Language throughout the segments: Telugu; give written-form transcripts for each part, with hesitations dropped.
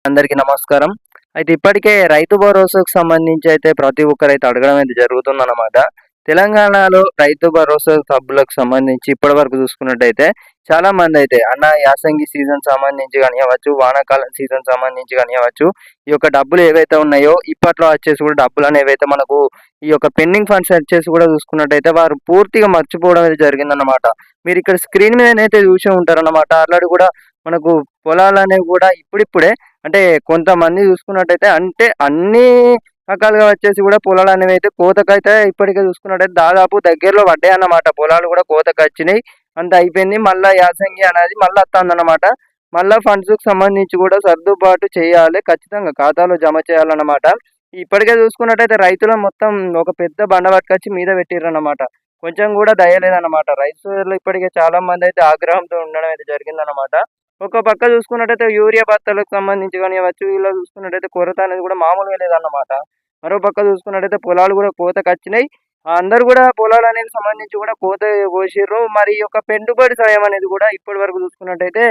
అందరికీ నమస్కారం. అయితే ఇప్పటికే రైతు భరోసాకు సంబంధించి అయితే ప్రతి ఒక్కరైతే అడగడం అయితే జరుగుతుందన్నమాట. తెలంగాణలో రైతు భరోసా సభ్యులకు సంబంధించి ఇప్పటివరకు చూసుకున్నట్టయితే చాలామందయితే యాసంగి సీజన్ సంబంధించి గానివ్వచ్చు, వానాకాలం సీజన్ సంబంధించి గానివ్వచ్చు, ఈ యొక్క డబ్బులు ఏవైతే ఉన్నాయో ఇప్పట్లో వచ్చేసి కూడా డబ్బులనేవైతే మనకు ఈ యొక్క పెండింగ్ ఫండ్స్ వచ్చేసి కూడా చూసుకున్నట్టయితే వారు పూర్తిగా మర్చిపోవడం అయితే జరిగిందన్నమాట. మీరిక్కడ స్క్రీన్ మీదనైతే చూసే ఉంటారన్నమాట. ఆల్రెడీ కూడా మనకు పొలాలనేవి కూడా ఇప్పుడిప్పుడే అంటే కొంతమంది చూసుకున్నట్టయితే అంటే అన్ని రకాలుగా వచ్చేసి కూడా పొలాలు అనేవి అయితే కోతకైతే ఇప్పటికే చూసుకున్నట్టయితే దాదాపు దగ్గరలో పడ్డాయి అన్నమాట. పొలాలు కూడా కోతకొచ్చినాయి. అంత అయిపోయింది. మళ్ళా యాసంగి అనేది మళ్ళీ వస్తుందన్నమాట. మళ్ళా ఫండ్స్‌కి సంబంధించి కూడా సర్దుబాటు చేయాలి. ఖచ్చితంగా ఖాతాలో జమ చేయాలన్నమాట. ఇప్పటికే చూసుకున్నట్టయితే రైతులు మొత్తం ఒక పెద్ద బండ పట్టుకొచ్చి మీద పెట్టిర్రన్నమాట. కొంచెం కూడా దయ లేదన్నమాట. రైతు సోదరులు ఇప్పటికే చాలా మంది అయితే ఆగ్రహంతో ఉండడం అయితే జరిగిందన్నమాట. ఒక పక్క చూసుకున్నట్టయితే యూరియా బస్తాలకు సంబంధించి కానివ్వచ్చు, ఇలా చూసుకున్నట్టయితే కొరత అనేది కూడా మామూలుగా లేదన్నమాట. మరో పక్క చూసుకున్నట్టయితే పొలాలు కూడా కోతకొచ్చినాయి. అందరూ కూడా పొలాలనేది సంబంధించి కూడా కోత కోసిర్రు. మరి ఈ యొక్క పెట్టుబడి సాయం అనేది కూడా ఇప్పటి వరకు చూసుకున్నట్టయితే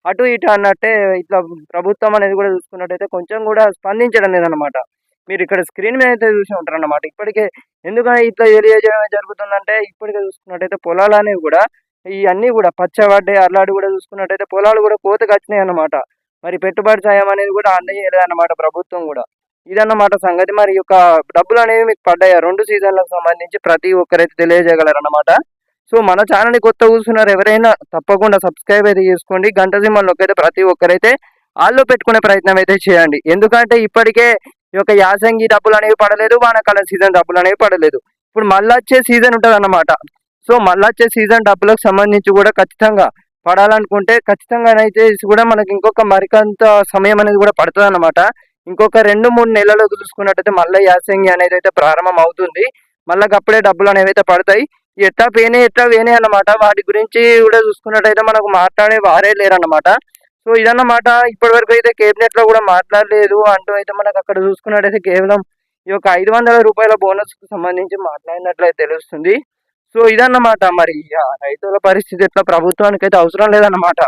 అటు ఇటు అన్నట్టే ఇట్లా ప్రభుత్వం అనేది కూడా చూసుకున్నట్టయితే కొంచెం కూడా స్పందించడం లేదన్నమాట. మీరు ఇక్కడ స్క్రీన్ మీద అయితే చూసి ఉంటారన్నమాట. ఇప్పటికే ఎందుకని ఇట్లా తెలియజేయడం జరుగుతుందంటే ఇప్పటికే చూసుకున్నట్టయితే పొలాలనేవి కూడా ఇవన్నీ కూడా పచ్చబడ్డాయి. అల్లాడి కూడా చూసుకున్నట్టయితే పొలాలు కూడా కోతకొచ్చినాయి అన్నమాట. మరి పెట్టుబడి సాయం అనేది కూడా అందజేయలేదన్నమాట ప్రభుత్వం కూడా. ఇదన్నమాట సంగతి. మరి ఈ యొక్క డబ్బులనేవి మీకు పడ్డాయా 2 సీజన్‌లకు సంబంధించి ప్రతి ఒక్కరైతే తెలియజేయగలరన్నమాట. సో, మన ఛానెల్‌ని కొత్తగా చూస్తున్నారు ఎవరైనా తప్పకుండా సబ్స్క్రైబ్ అయితే చేసుకోండి. గంట సింబల్ నొక్కైతే ప్రతి ఒక్కరైతే ఆల్‌లో పెట్టుకునే ప్రయత్నం అయితే చేయండి. ఎందుకంటే ఇప్పటికే ఈ యొక్క యాసంగి డబ్బులనేవి పడలేదు. వానాకాలం సీజన్ డబ్బులనేవి పడలేదు. ఇప్పుడు మళ్ళొచ్చే సీజన్ ఉంటదన్నమాట. సో, మళ్ళొచ్చే సీజన్ డబ్బులకు సంబంధించి కూడా ఖచ్చితంగా పడాలనుకుంటే ఖచ్చితంగానైతే కూడా మనకి ఇంకొక మరికొంత సమయం అనేది కూడా పడతదన్నమాట. ఇంకొక 2, 3 నెలలు చూసుకున్నట్టయితే మళ్ళీ యాసంగి అనేది అయితే ప్రారంభం అవుతుంది. మళ్ళా గప్పుడే డబ్బులనేవైతే పడతాయి. ఎట్టా పోయినాయి అన్నమాట. వాటి గురించి కూడా చూసుకున్నట్టయితే మనకు మాట్లాడే వారే లేరన్నమాట. సో, ఇదన్నమాట. ఇప్పటివరకు అయితే కేబినెట్‌లో కూడా మాట్లాడలేదు అంటూ అయితే మనకు అక్కడ చూసుకున్నట్టయితే కేవలం ఈ యొక్క రూ. 500 బోనస్‌కి సంబంధించి మాట్లాడినట్లయితే తెలుస్తుంది. సో, ఇదన్నమాట. మరి రైతుల పరిస్థితి ఎట్లా ప్రభుత్వానికైతే అవసరం లేదన్నమాట.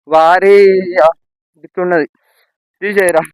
వారి ఇట్లున్నది. శ్రీ జయరాం.